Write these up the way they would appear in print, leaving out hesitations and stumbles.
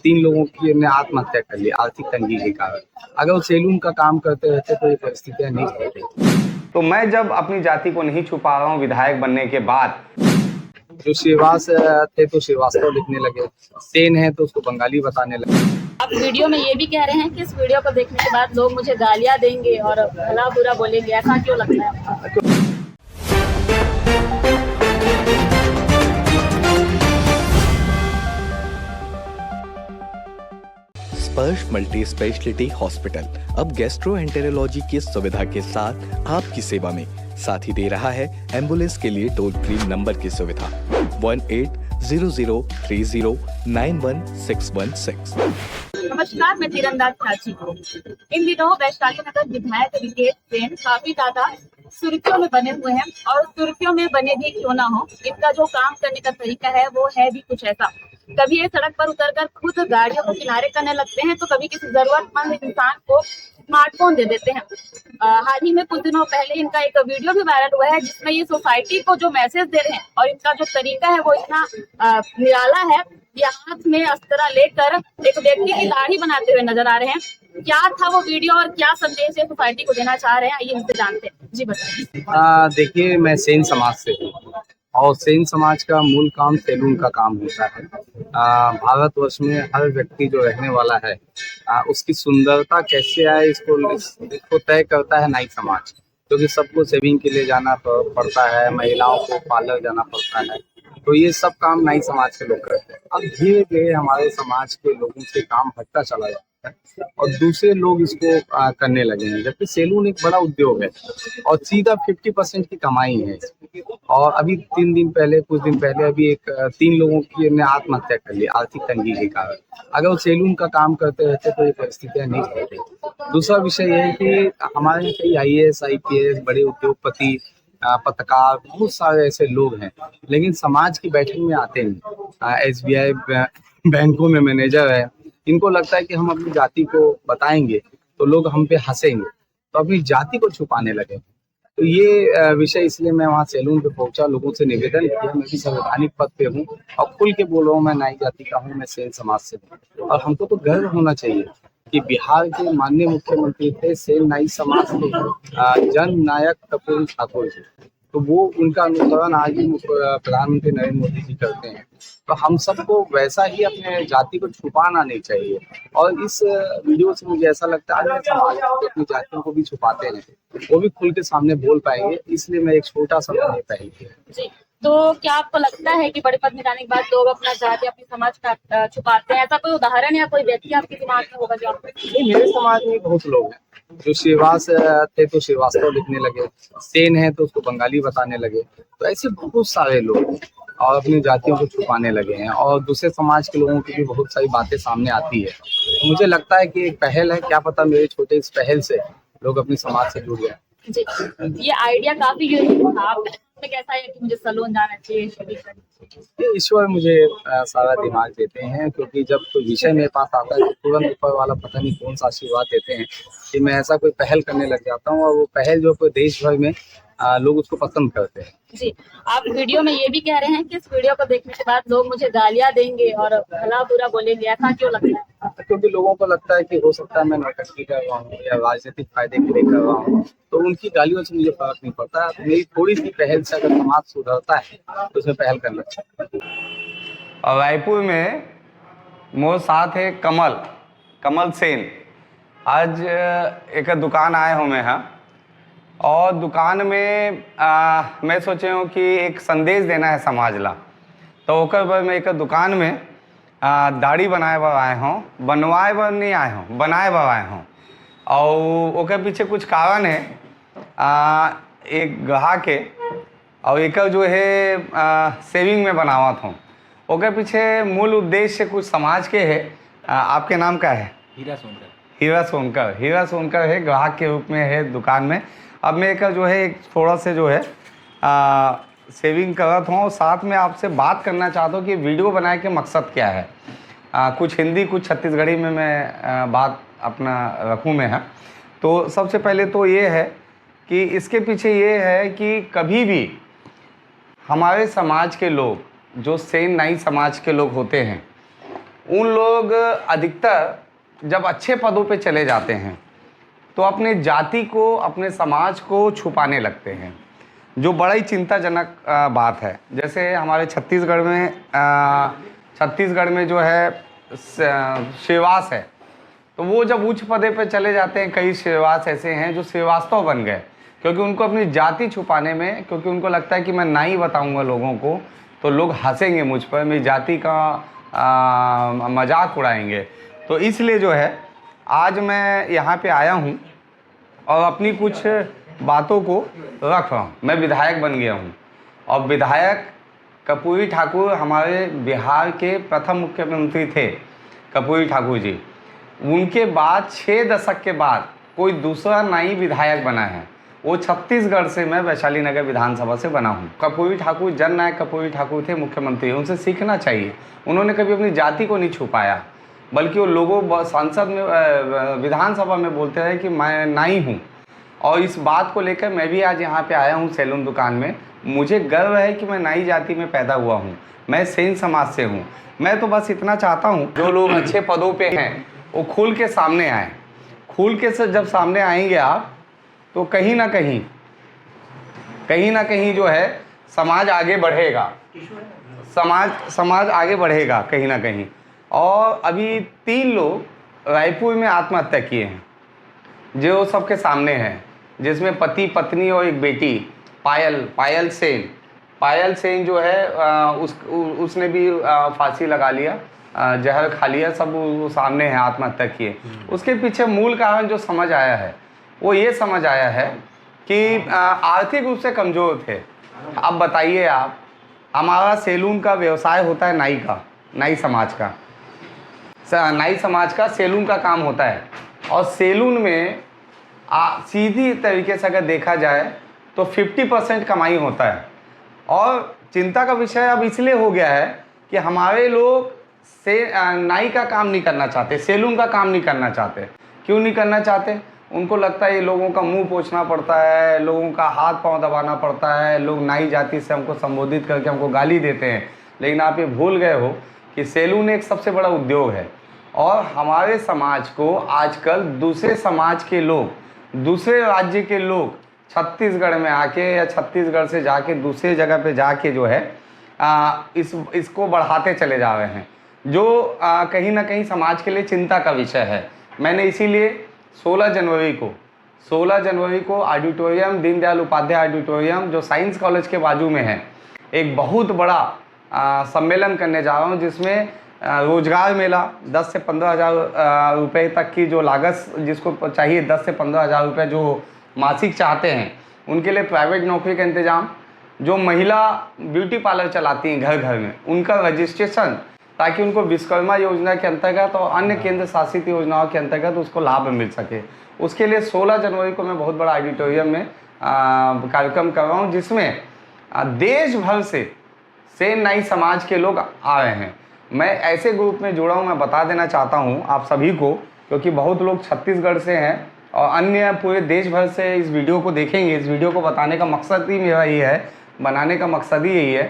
3 लोगों की ने आत्महत्या कर ली आर्थिक तंगी के कारण। अगर वो सैलून का काम करते रहते तो ये परिस्थितियां नहीं होती। तो मैं जब अपनी जाति को नहीं छुपा रहा हूँ विधायक बनने के बाद, जो श्रीवास थे तो श्रीवास्तव लिखने लगे, सेन है तो उसको बंगाली बताने लगे। आप वीडियो में ये भी कह रहे हैं कि इस वीडियो को देखने के बाद लोग मुझे गालियां देंगे और भला बुरा बोलेंगे, ऐसा क्यों लगता है आपको? स्पर्श मल्टी स्पेशलिटी हॉस्पिटल अब गैस्ट्रोएंटेरोलॉजी की सुविधा के साथ आपकी सेवा में, साथ ही दे रहा है एम्बुलेंस के लिए टोल फ्री नंबर की सुविधा 180030091616। नमस्कार, मैं तीरंदाज प्राची। इन दिनों वैशाली नगर विधायक विकेश सेन काफी ज्यादा सुर्खियों में बने हुए हैं, और सुर्खियों में बने भी क्यों ना हो, इनका जो काम करने का तरीका है वो है भी कुछ ऐसा। कभी ये सड़क पर उतरकर खुद गाड़ियों को किनारे करने लगते हैं, तो कभी किसी जरूरतमंद इंसान को स्मार्टफोन दे देते हैं। हाल ही में कुछ दिनों पहले इनका एक वीडियो भी वायरल हुआ है, जिसमें ये सोसाइटी को जो मैसेज दे रहे हैं, और इनका जो तरीका है वो इतना निराला है। ये हाथ में अस्त्रा लेकर एक व्यक्ति की दाढ़ी बनाते हुए नजर आ रहे हैं। क्या था वो वीडियो और क्या संदेश है सोसाइटी को देना चाह रहे हैं, आइए इनसे जानते हैं। जी बताइए। देखिए, मैं सेन समाज से हूँ और सेन समाज का मूल काम सैलून का काम होता है। भारतवर्ष में हर व्यक्ति जो रहने वाला है, उसकी सुंदरता कैसे आए इसको तय करता है नाई समाज, क्योंकि सबको सेविंग के लिए जाना पड़ता है, महिलाओं को पार्लर जाना पड़ता है, तो ये सब काम नाई समाज के लोग करते हैं। अब धीरे धीरे हमारे समाज के लोगों से काम हटता चला जाता है और दूसरे लोग इसको करने लगे हैं, जबकि सैलून एक बड़ा उद्योग है और सीधा 50% की कमाई है। और अभी कुछ दिन पहले अभी 3 लोगों की ने आत्महत्या कर ली आर्थिक तंगी के कारण। अगर वो सैलून का काम करते रहते तो ये परिस्थितियां नहीं होती। दूसरा विषय ये है कि हमारे कई IAS IPS बड़े उद्योगपति, पत्रकार, बहुत सारे ऐसे लोग हैं, लेकिन समाज की बैठक में आते नहीं। SBI बैंकों में मैनेजर है, इनको लगता है कि हम अपनी जाति को बताएंगे तो लोग हम पे हंसेंगे, तो अपनी जाति को छुपाने लगे। तो ये विषय इसलिए मैं वहाँ सैलून पे पहुंचा, लोगों से निवेदन किया। मैं भी संवैधानिक पद पे हूँ और खुल के बोल रहा हूँ, मैं नाई जाति का हूँ, मैं सेन समाज से हूँ। और हमको तो गर्व होना चाहिए कि बिहार के माननीय मुख्यमंत्री थे सेन नाई समाज के जन नायक कर्पूरी ठाकुर जी, तो वो उनका अनुसरण आज भी प्रधानमंत्री नरेंद्र मोदी जी करते हैं। तो हम सबको वैसा ही अपने जाति को छुपाना नहीं चाहिए। और इस वीडियो से मुझे ऐसा लगता है अन्य समाज अपनी जातियों को भी छुपाते हैं, वो भी खुल के सामने बोल पाएंगे, इसलिए मैं एक छोटा सा पहल किया। जी, तो क्या आपको लगता है कि बड़े पद में जाने के बाद लोग अपना जाति, अपनी समाज का छुपाते हैं? ऐसा कोई उदाहरण या कोई व्यक्ति आपके दिमाग में होगा जो आपको? मेरे समाज में बहुत लोग हैं। जो श्रीवास थे तो श्रीवास्तव लिखने लगे, सेन है तो उसको बंगाली बताने लगे, तो ऐसे बहुत सारे लोग और अपनी जातियों को छुपाने लगे हैं। और दूसरे समाज के लोगों की भी बहुत सारी बातें सामने आती है। तो मुझे लगता है कि एक पहल है, क्या पता मेरे छोटे इस पहल से लोग अपने समाज से जुड़ जाए। जी, ये आइडिया काफी यूनिक था। आपने कैसा है कि मुझे सैलून जाना चाहिए, शेविंग करनी चाहिए? ईश्वर मुझे सारा दिमाग देते हैं, क्योंकि जब कोई विषय मेरे पास आता है तो तुरंत ऊपर वाला पता नहीं कौन सा आशीर्वाद देते हैं कि मैं ऐसा कोई पहल करने लग जाता हूँ, और वो पहल जो कोई देश भर में लोग उसको पसंद करते हैं। जी, आप वीडियो में ये भी कह रहे हैं कि इस वीडियो को देखने के बाद लोग मुझे गालियां देंगे और भला बुरा बोलेंगे, ऐसा क्यों लगता है? क्योंकि लोगों को लगता है कि हो सकता है मैं नौटंकी कर रहा हूँ या राजनीतिक फायदे के लिए कर रहा हूँ, तो उनकी गालियों से मुझे फर्क नहीं पड़ता। मेरी थोड़ी सी पहल से अगर समाज सुधरता है तो उसमें पहल करना चाहिए। और रायपुर में मोर साथ है कमल सेन। आज एक दुकान आए हूँ मैं यहाँ, और दुकान में मैं सोचे हूँ कि एक संदेश देना है समाज ला, तो ओकर बर मैं एक दुकान में दाढ़ी बनाए बर आए हूँ, बनवाए बर नहीं आए हूँ, बनाए बर आए हूँ। और ओकर पीछे कुछ कारण है। एक ग्राहक है और एक जो है सेविंग में बनावत हूँ। ओकर पीछे मूल उद्देश्य कुछ समाज के है। आपके नाम क्या है? हीरा सोनकर है, ग्राहक के रूप में है दुकान में। अब मैं एक जो है एक थोड़ा से जो है सेविंग करत हूँ, और साथ में आपसे बात करना चाहता हूँ कि वीडियो बनाने के मकसद क्या है। कुछ हिंदी कुछ छत्तीसगढ़ी में मैं बात अपना रखूँ मैं है। तो सबसे पहले तो ये है कि इसके पीछे ये है कि कभी भी हमारे समाज के लोग जो सेन नाई समाज के लोग होते हैं, उन लोग अधिकतर जब अच्छे पदों पे चले जाते हैं तो अपने जाति को, अपने समाज को छुपाने लगते हैं, जो बड़ा ही चिंताजनक बात है। जैसे हमारे छत्तीसगढ़ में जो है सेवास है, तो वो जब उच्च पदे पे चले जाते हैं, कई सेवास ऐसे हैं जो श्रीवास्तव बन गए, क्योंकि उनको अपनी जाति छुपाने में, क्योंकि उनको लगता है कि मैं ना ही बताऊंगा लोगों को तो लोग हंसेंगे मुझ पर, मेरी जाति का मजाक उड़ाएंगे। तो इसलिए जो है आज मैं यहाँ पे आया हूँ और अपनी कुछ बातों को रख रहा हूँ। मैं विधायक बन गया हूँ और विधायक कर्पूरी ठाकुर हमारे बिहार के प्रथम मुख्यमंत्री थे, कर्पूरी ठाकुर जी। उनके बाद 6 दशक के बाद कोई दूसरा नई विधायक बना है, वो छत्तीसगढ़ से, मैं वैशाली नगर विधानसभा से बना हूँ। कर्पूरी ठाकुर, जननायक कर्पूरी ठाकुर थे मुख्यमंत्री, उनसे सीखना चाहिए। उन्होंने कभी अपनी जाति को नहीं छुपाया, बल्कि वो लोगों संसद में, विधानसभा में बोलते रहे कि मैं नाई हूँ। और इस बात को लेकर मैं भी आज यहाँ पे आया हूँ सैलून दुकान में। मुझे गर्व है कि मैं नाई जाति में पैदा हुआ हूँ, मैं सेन समाज से हूँ। मैं तो बस इतना चाहता हूँ जो लोग अच्छे पदों पे हैं वो खुल के सामने आए। खुल के से जब सामने आएंगे आप, तो कहीं ना कहीं जो है समाज आगे बढ़ेगा, समाज आगे बढ़ेगा कहीं ना कहीं। और अभी 3 लोग रायपुर में आत्महत्या किए हैं जो सबके सामने हैं, जिसमें पति पत्नी और एक बेटी पायल सेन जो है उसने भी फांसी लगा लिया, जहर खा लिया, सब वो सामने है, आत्महत्या किए। उसके पीछे मूल कारण जो समझ आया है वो ये समझ आया है कि आर्थिक रूप से कमज़ोर थे। अब बताइए आप, हमारा सैलून का व्यवसाय होता है नाई समाज का सैलून का काम होता है। और सैलून में सीधी तरीके से अगर देखा जाए तो 50% कमाई होता है। और चिंता का विषय अब इसलिए हो गया है कि हमारे लोग नाई का काम नहीं करना चाहते, सैलून का काम नहीं करना चाहते। क्यों नहीं करना चाहते? उनको लगता है ये लोगों का मुंह पोंछना पड़ता है, लोगों का हाथ पांव दबाना पड़ता है, लोग नाई जाति से हमको संबोधित करके हमको गाली देते हैं। लेकिन आप ये भूल गए हो कि सैलून एक सबसे बड़ा उद्योग है। और हमारे समाज को आजकल दूसरे समाज के लोग, दूसरे राज्य के लोग छत्तीसगढ़ में आके या छत्तीसगढ़ से जाके दूसरे जगह पे जाके जो है इसको बढ़ाते चले जा रहे हैं, जो कहीं ना कहीं समाज के लिए चिंता का विषय है। मैंने इसीलिए 16 जनवरी को ऑडिटोरियम, दीनदयाल उपाध्याय ऑडिटोरियम जो साइंस कॉलेज के बाजू में है, एक बहुत बड़ा सम्मेलन करने जा रहा हूँ, जिसमें रोजगार मेला 10 से 15 हज़ार रुपये तक की जो लागत जिसको चाहिए, 10 से 15 हज़ार रुपये जो मासिक चाहते हैं, उनके लिए प्राइवेट नौकरी का इंतजाम, जो महिला ब्यूटी पार्लर चलाती हैं घर घर में, उनका रजिस्ट्रेशन, ताकि उनको विश्वकर्मा योजना के अंतर्गत और अन्य केंद्र शासित योजनाओं के अंतर्गत उसको लाभ मिल सके। उसके लिए 16 जनवरी को मैं बहुत बड़ा ऑडिटोरियम में कार्यक्रम कर रहा हूँ, जिसमें देश भर से सेन नाई समाज के लोग आ रहे हैं। मैं ऐसे ग्रुप में जुड़ा हूँ, मैं बता देना चाहता हूँ आप सभी को, क्योंकि बहुत लोग छत्तीसगढ़ से हैं और अन्य पूरे देश भर से इस वीडियो को देखेंगे। इस वीडियो को बताने का मकसद ही मेरा ये है, बनाने का मकसद ही यही है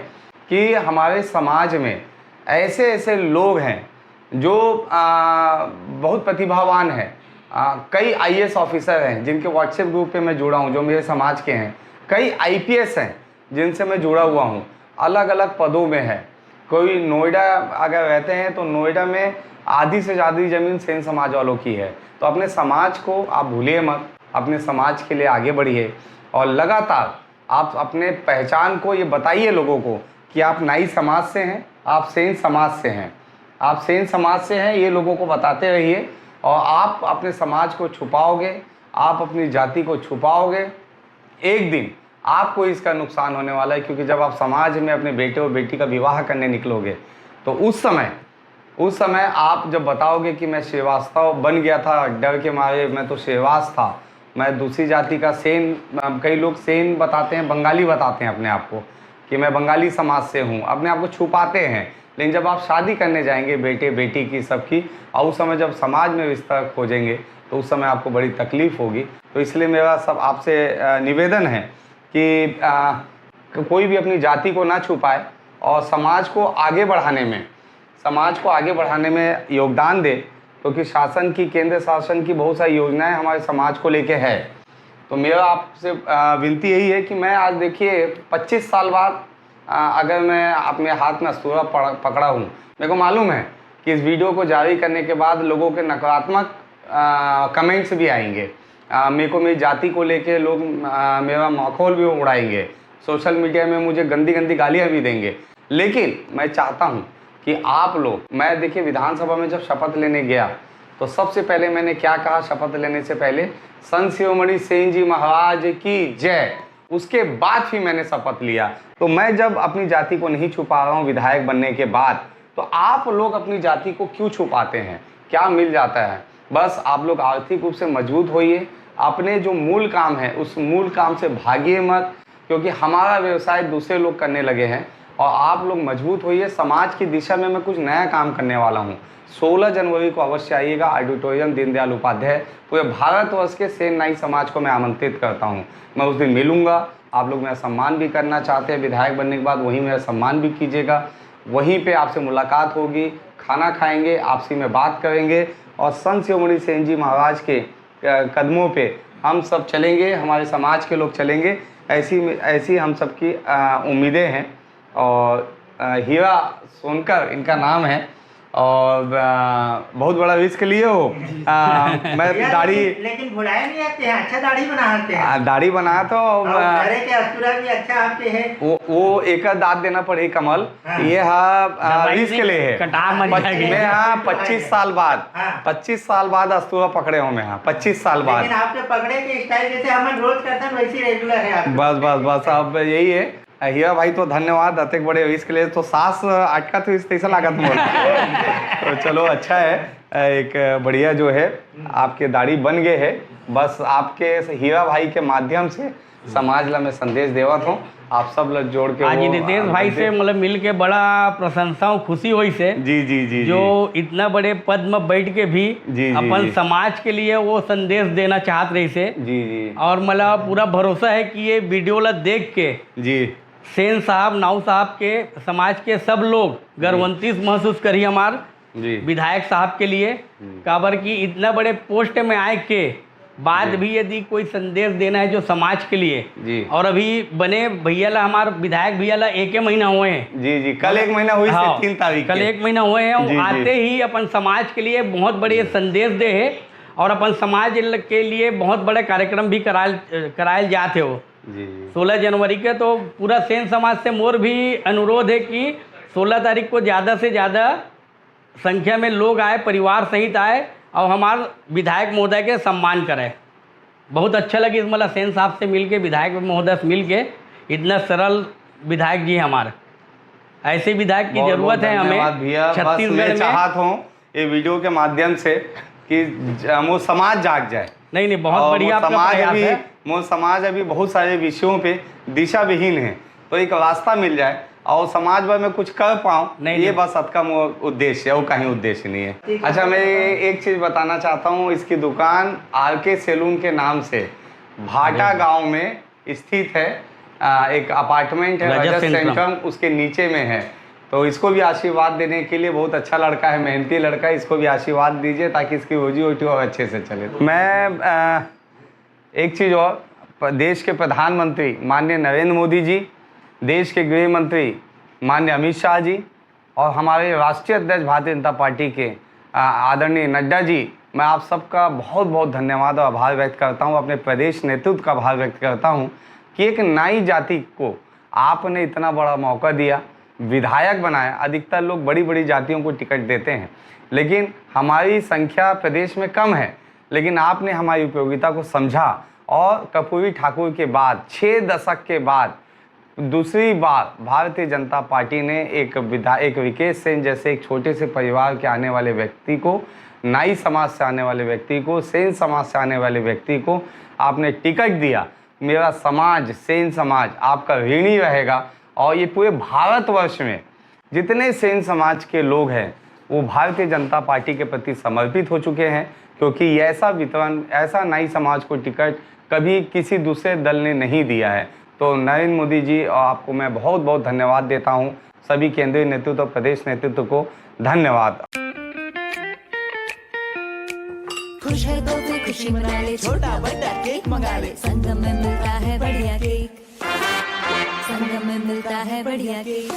कि हमारे समाज में ऐसे लोग हैं जो बहुत प्रतिभावान हैं। कई IAS ऑफिसर हैं जिनके व्हाट्सएप ग्रुप पे मैं जुड़ा हूँ, जो मेरे समाज के हैं। कई IPS हैं जिनसे मैं जुड़ा हुआ हूँ, अलग अलग पदों में है। कोई नोएडा अगर रहते हैं तो नोएडा में आधी से ज़्यादा ज़मीन सेन समाज वालों की है। तो अपने समाज को आप भूलिए मत, अपने समाज के लिए आगे बढ़िए और लगातार आप अपने पहचान को ये बताइए लोगों को कि आप नाई समाज से हैं, आप सेन समाज से हैं, आप सेन समाज से हैं, ये लोगों को बताते रहिए। और आप अपने समाज को छुपाओगे, आप अपनी जाति को छुपाओगे, एक दिन आपको इसका नुकसान होने वाला है। क्योंकि जब आप समाज में अपने बेटे और बेटी का विवाह करने निकलोगे तो उस समय आप जब बताओगे कि मैं श्रीवास्तव बन गया था, डर के मारे मैं तो श्रीवास था, मैं दूसरी जाति का सेन, कई लोग सेन बताते हैं, बंगाली बताते हैं अपने आप को कि मैं बंगाली समाज से हूँ, अपने आप को छुपाते हैं। लेकिन जब आप शादी करने जाएंगे बेटे बेटी की सबकी, और उस समय जब समाज में रिश्ता खोजेंगे तो उस समय आपको बड़ी तकलीफ़ होगी। तो इसलिए मेरा सब आपसे निवेदन है कि कोई भी अपनी जाति को ना छुपाए और समाज को आगे बढ़ाने में, समाज को आगे बढ़ाने में योगदान दे, क्योंकि शासन की, केंद्र शासन की बहुत सारी योजनाएं हमारे समाज को लेके है। तो मेरा आपसे विनती यही है कि मैं आज देखिए 25 साल बाद अगर मैं अपने हाथ में अस्तूरा पकड़ा हूँ, मेरे को मालूम है कि इस वीडियो को जारी करने के बाद लोगों के नकारात्मक कमेंट्स भी आएंगे, मेरे को मेरी जाति को लेके लोग मेरा माहौल भी उड़ाएंगे, सोशल मीडिया में मुझे गंदी गंदी गालियाँ भी देंगे। लेकिन मैं चाहता हूँ कि आप लोग, मैं देखिए विधानसभा में जब शपथ लेने गया तो सबसे पहले मैंने क्या कहा शपथ लेने से पहले, संत शिरोमणि सेन जी महाराज की जय। उसके बाद फिर मैंने शपथ लिया। तो मैं जब अपनी जाति को नहीं छुपा रहा हूँ विधायक बनने के बाद, तो आप लोग अपनी जाति को क्यों छुपाते हैं? क्या मिल जाता है? बस आप लोग आर्थिक रूप से मजबूत होइए, अपने जो मूल काम है उस मूल काम से भागिए मत, क्योंकि हमारा व्यवसाय दूसरे लोग करने लगे हैं। और आप लोग मजबूत होइए। समाज की दिशा में मैं कुछ नया काम करने वाला हूँ। 16 जनवरी को अवश्य आइएगा, ऑडिटोरियम दीनदयाल उपाध्याय। पूरे भारतवर्ष के सेन नाई समाज को मैं आमंत्रित करता हूँ। मैं उस दिन मिलूँगा। आप लोग मेरा सम्मान भी करना चाहते हैं विधायक बनने के बाद, वहीं मेरा सम्मान भी कीजिएगा। वहीं पे आपसे मुलाकात होगी, खाना खाएंगे, आपसी में बात करेंगे और संत शिरोमणि सेन जी महाराज के कदमों पे हम सब चलेंगे, हमारे समाज के लोग चलेंगे। ऐसी हम सबकी उम्मीदें हैं। और हीरा सोनकर इनका नाम है और बहुत बड़ा रिस्क लिए हो। मैं दाढ़ी, लेकिन भुलाए नहीं आते हैं, अच्छा दाढ़ी बनाते हैं। दाढ़ी बनाया तो चेहरे के अस्तूरा भी अच्छा आपके है। वो एक दांत देना पड़ेगी कमल। हाँ। ये रिस्क के लिए है। मैं 25 साल बाद 25 साल बाद अस्तूरा पकड़े हूँ मैं। 25 साल बाद। लेकिन आपके पकड़े के स्टाइल जैसे हम रोज करते हैं वैसी रेगुलर है आप। बस अब यही है। हीरा भाई तो धन्यवाद अतिक बड़े इसके लिए। तो सांस अटका तो इस तैसा लागत मोल। तो चलो अच्छा है, एक बढ़िया जो है आपके दाढ़ी बन गए है। बस आपके हीरा भाई के माध्यम से समाज ला मैं संदेश देवत हूँ। आप सब लोग जोड़ के आज रितेश भाई से मतलब मिल के बड़ा प्रशंसा और खुशी हुई से। जी जो इतना बड़े पद में बैठ के भी अपन समाज के लिए वो संदेश देना चाहत रही से। जी और मतलब पूरा भरोसा है कि ये वीडियो ला देख के जी सेन साहब, नाऊ साहब के समाज के सब लोग गर्वंतित महसूस करी हमार विधायक साहब के लिए। काबर की इतना बड़े पोस्ट में आए के बाद भी यदि कोई संदेश देना है जो समाज के लिए, और अभी बने भैया ला, हमारे विधायक भैया ला 1 महीना हुए हैं। जी कल 1 महीना हुई। हाँ, 3 तारीख कल 1 महीना हुए हैं। आते ही अपन समाज के लिए बहुत बड़े संदेश दे है और अपन समाज के लिए बहुत बड़े कार्यक्रम भी कराए जाते हो। 16 जनवरी के तो पूरा सेन समाज से मोर भी अनुरोध है कि 16 तारीख को ज़्यादा से ज़्यादा संख्या में लोग आए, परिवार सहित आए और हमारे विधायक महोदय के सम्मान करें। बहुत अच्छा लगे मतलब सेन साहब से मिल के, विधायक महोदय से मिल के। इतना सरल विधायक जी हमारे, ऐसे विधायक की जरूरत है हमें छत्तीसगढ़ में। चाहता हूँ ये वीडियो के माध्यम से कि वो समाज जाग जाए। नहीं बहुत बढ़िया समाज अभी बहुत सारे विषयों पे दिशा विहीन है, तो एक रास्ता मिल जाए और समाज भर में कुछ कर पाऊँ, ये बस सबका उद्देश्य है, वो कहीं उद्देश्य नहीं है। अच्छा, मैं एक चीज़ बताना चाहता हूँ। इसकी दुकान आरके सैलून के नाम से भाटा गांव में स्थित है। एक अपार्टमेंट है रजत सेंट्रम, उसके नीचे में है। तो इसको भी आशीर्वाद देने के लिए, बहुत अच्छा लड़का है, मेहनती लड़का है, इसको भी आशीर्वाद दीजिए ताकि इसकी रोजी रोटी और अच्छे से चले। मैं एक चीज़ और, देश के प्रधानमंत्री माननीय नरेंद्र मोदी जी, देश के गृह मंत्री माननीय अमित शाह जी और हमारे राष्ट्रीय अध्यक्ष भारतीय जनता पार्टी के आदरणीय नड्डा जी, मैं आप सबका बहुत बहुत धन्यवाद और आभार व्यक्त करता हूं। अपने प्रदेश नेतृत्व का आभार व्यक्त करता हूं कि एक नाई जाति को आपने इतना बड़ा मौका दिया, विधायक बनाया। अधिकतर लोग बड़ी बड़ी जातियों को टिकट देते हैं, लेकिन हमारी संख्या प्रदेश में कम है, लेकिन आपने हमारी उपयोगिता को समझा और कर्पूरी ठाकुर के बाद 6 दशक के बाद दूसरी बार भारतीय जनता पार्टी ने एक विकेश सेन जैसे एक छोटे से परिवार के आने वाले व्यक्ति को, नाई समाज से आने वाले व्यक्ति को, सेन समाज से आने वाले व्यक्ति को आपने टिकट दिया। मेरा समाज, सेन समाज आपका ऋणी रहेगा और ये पूरे भारतवर्ष में जितने सेन समाज के लोग हैं वो भारतीय जनता पार्टी के प्रति समर्पित हो चुके हैं, क्योंकि ऐसा वितरण, ऐसा नाई समाज को टिकट कभी किसी दूसरे दल ने नहीं दिया है। तो नरेंद्र मोदी जी और आपको मैं बहुत बहुत धन्यवाद देता हूँ। सभी केंद्रीय नेतृत्व और प्रदेश नेतृत्व को धन्यवाद। खुश है तो फिर खुशी मना ले, छोटा बड़ा केक मंगा ले, संगम में मिलता है बढ़िया केक, संगम में मिलता है बढ़िया केक।